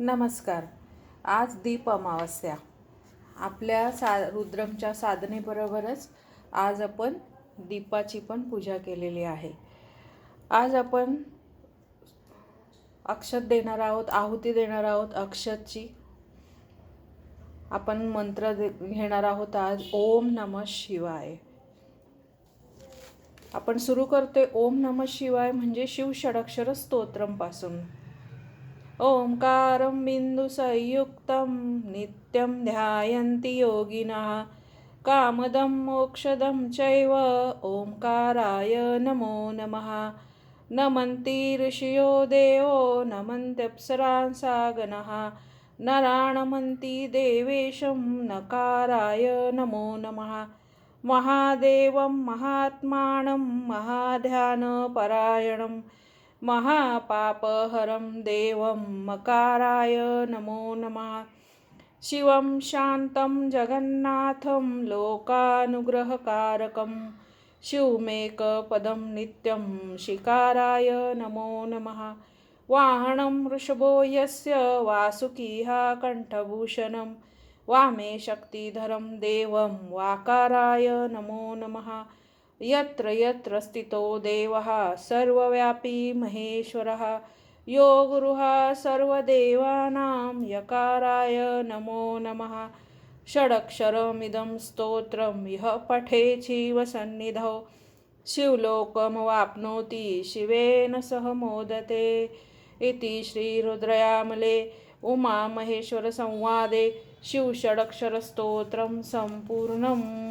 नमस्कार. आज दीप अमावस्या. आपल्या रुद्रमच्या साधनेबरोबरच आज आपण दीपाची पण पूजा केलेली आहे. आज आपण अक्षत देणार आहोत, आहुती देणार आहोत. अक्षतची आपण मंत्र घेणार आहोत आज. ओम नमः शिवाय. आपण सुरू करतोय ओम नमः शिवाय म्हणजे शिव षडक्षर स्तोत्रमपासून. ओंकारं बिंदुसंयुक्तं नित्यं ध्यायन्ति योगिनः कामदं मोक्षदं चैव ओंकाराय नमो नमः. नमन्ति ऋषयो देवो नमन्त्यप्सरांसा गणः नराणमन्ति देवेशं नकाराय नमो नमः. महादेवं महात्मानं महाध्यानपरायणं महापापहरं देवं मकाराय नमो नमः. शिवं शान्तं जगन्नाथं लोकानुग्रहकारकं शिवमेकपदं नित्यं शिकाराय नमो नमः. वाहनं वृषभो यस्य वासुकीः कण्ठभूषणं वामे शक्तिधरं देवं वाकाराय नमो नमः. यत्र यत्र स्थितो देवः सर्वव्यापी महेश्वरः यो गुरुः सर्वदेवानां यकाराय नमो नमः. षडक्षरमिदं स्तोत्रं यः पठेच्छिव सन्निधौ शिवलोकमवाप्नोति शिवेन सह मोदते. इति श्रीरुद्रयामले उमामहेश्वरसंवादे शिवषडक्षरस्तोत्रं सम्पूर्णम्.